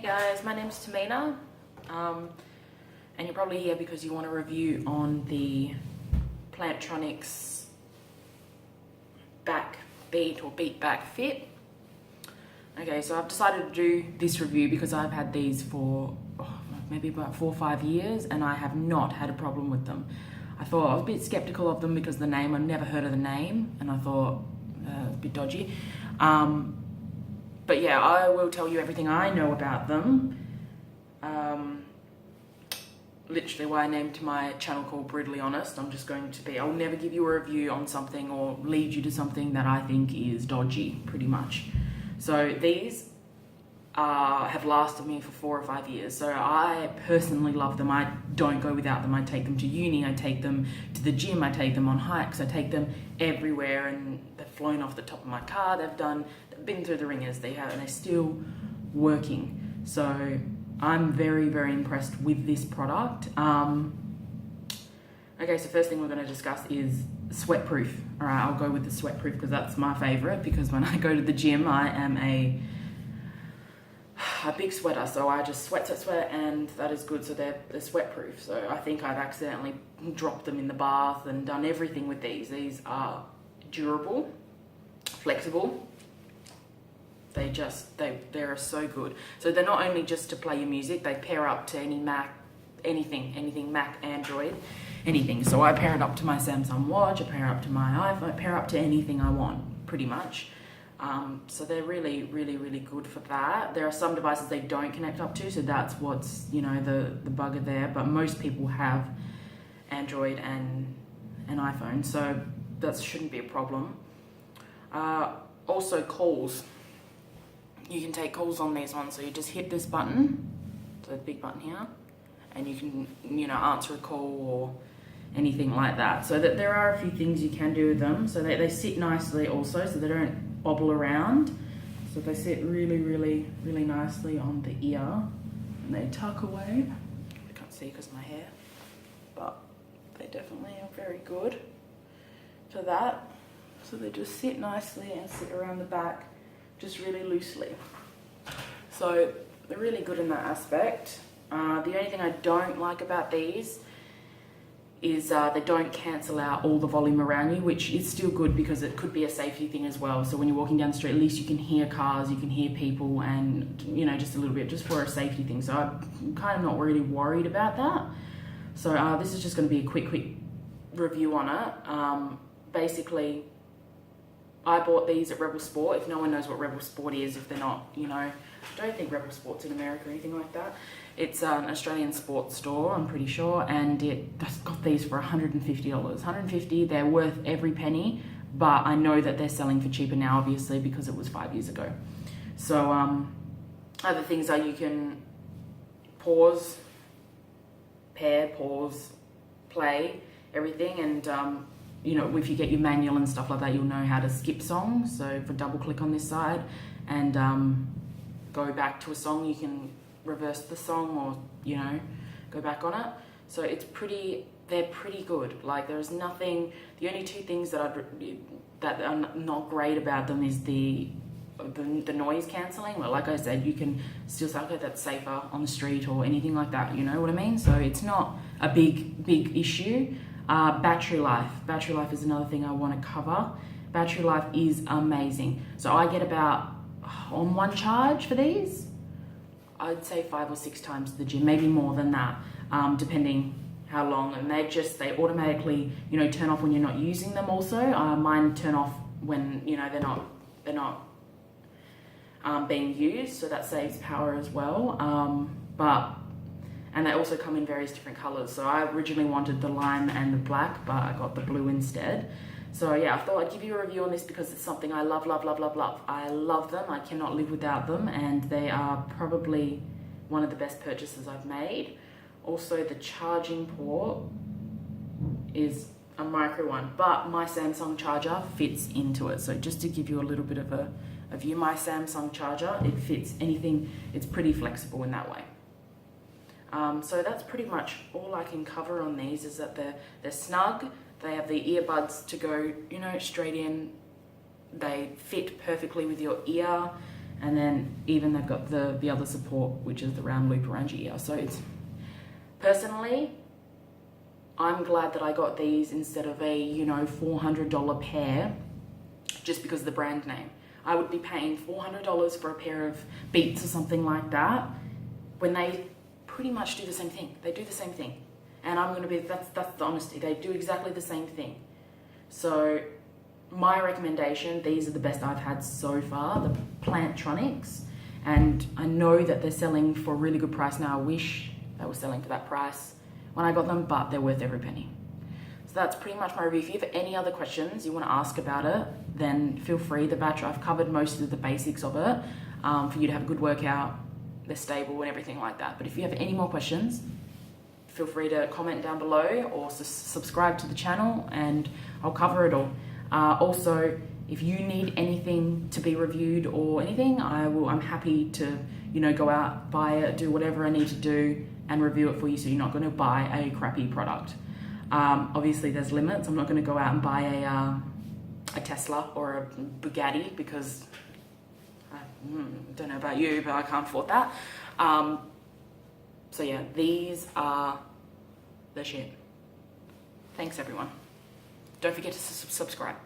guys, my name's Tamina, and you're probably here because you want a review on the Plantronics Backbeat or Beat Back Fit. Okay, so I've decided to do this review because I've had these for maybe about 4 or 5 years and I have not had a problem with them. I thought I was a bit skeptical of them because the name, I've never heard of the name, and I thought it's a bit dodgy. But yeah, I will tell you everything I know about them. Literally why I named my channel called Brutally Honest. I'll never give you a review on something or lead you to something that I think is dodgy, pretty much. So these have lasted me for 4 or 5 years. So I personally love them. I don't go without them. I take them to uni, I take them to the gym, I take them on hikes, I take them everywhere, and they've flown off the top of my car. They've been through the ringers, and they're still working. So I'm very, very impressed with this product. Okay, so first thing we're going to discuss is sweatproof. All right, I'll go with the sweatproof because that's my favorite, because when I go to the gym, I am a big sweater, so I just sweat, and that is good. So they're sweatproof. So I think I've accidentally dropped them in the bath and done everything with these. These are durable, flexible. They're so good. So they're not only just to play your music, they pair up to any Mac, anything Mac, Android, anything. So I pair it up to my Samsung watch, I pair it up to my iPhone, I pair it up to anything I want, pretty much. So they're really, really, really good for that. There are some devices they don't connect up to, so that's what's, the bugger there. But most people have Android and an iPhone, so that shouldn't be a problem. Also calls. You can take calls on these ones, so you just hit this button, so the big button here, and you can, answer a call or anything like that. So that there are a few things you can do with them. So they sit nicely also, so they don't bobble around. So they sit really, really, really nicely on the ear, and they tuck away. I can't see because of my hair, but they definitely are very good for that. So they just sit nicely and sit around the back just really loosely. So they're really good in that aspect. The only thing I don't like about these is they don't cancel out all the volume around you, which is still good because it could be a safety thing as well. So when you're walking down the street, at least you can hear cars, you can hear people, and just a little bit, just for a safety thing. So I'm kind of not really worried about that. So this is just going to be a quick review on it. Basically, I bought these at Rebel Sport. If no one knows what Rebel Sport is, if they're not, I don't think Rebel Sport's in America or anything like that. It's an Australian sports store, I'm pretty sure, and it got these for $150. $150, they're worth every penny, but I know that they're selling for cheaper now, obviously, because it was 5 years ago. So other things are you can pause, pair, pause, play, everything, and if you get your manual and stuff like that, you'll know how to skip songs. So if I double click on this side and go back to a song, you can reverse the song or, go back on it. So they're pretty good. Like, there's nothing, the only two things that are not great about them is the noise cancelling. Well, like I said, you can still say, okay, that's safer on the street or anything like that, you know what I mean? So it's not a big issue. Battery life. Battery life is another thing I want to cover. Battery life is amazing. So I get about, on one charge for these, I'd say 5 or 6 times to the gym, maybe more than that, depending how long. And they automatically, turn off when you're not using them also. Mine turn off when, they're not being used, so that saves power as well. And they also come in various different colors. So I originally wanted the lime and the black, but I got the blue instead. So yeah, I thought I'd give you a review on this because it's something I love, love, love, love, love. I love them, I cannot live without them, and they are probably one of the best purchases I've made. Also, the charging port is a micro one, but my Samsung charger fits into it. So just to give you a little bit of a view, my Samsung charger, it fits anything, it's pretty flexible in that way. So that's pretty much all I can cover on these, is that they're snug, they have the earbuds to go, straight in, they fit perfectly with your ear, And then even they've got the other support, which is the round loop around your ear. So it's, personally, I'm glad that I got these instead of a, you know, $400 pair, just because of the brand name. I would be paying $400 for a pair of Beats or something like that, when they pretty much do the same thing. They do the same thing. And I'm gonna be, that's the honesty. They do exactly the same thing. So my recommendation, these are the best I've had so far, the Plantronics. And I know that they're selling for a really good price now. I wish they were selling for that price when I got them, but they're worth every penny. So that's pretty much my review. If you have any other questions you want to ask about it, then feel free. The battery, I've covered most of the basics of it for you to have a good workout. They're stable and everything like that. But if you have any more questions, feel free to comment down below or subscribe to the channel and I'll cover it all. Also, if you need anything to be reviewed or anything, I'm happy to, you know, go out, buy it, do whatever I need to do and review it for you, so you're not going to buy a crappy product. Obviously there's limits. I'm not going to go out and buy a Tesla or a Bugatti, because I don't know about you, but I can't afford that. So yeah, these are the shit. Thanks everyone. Don't forget to subscribe.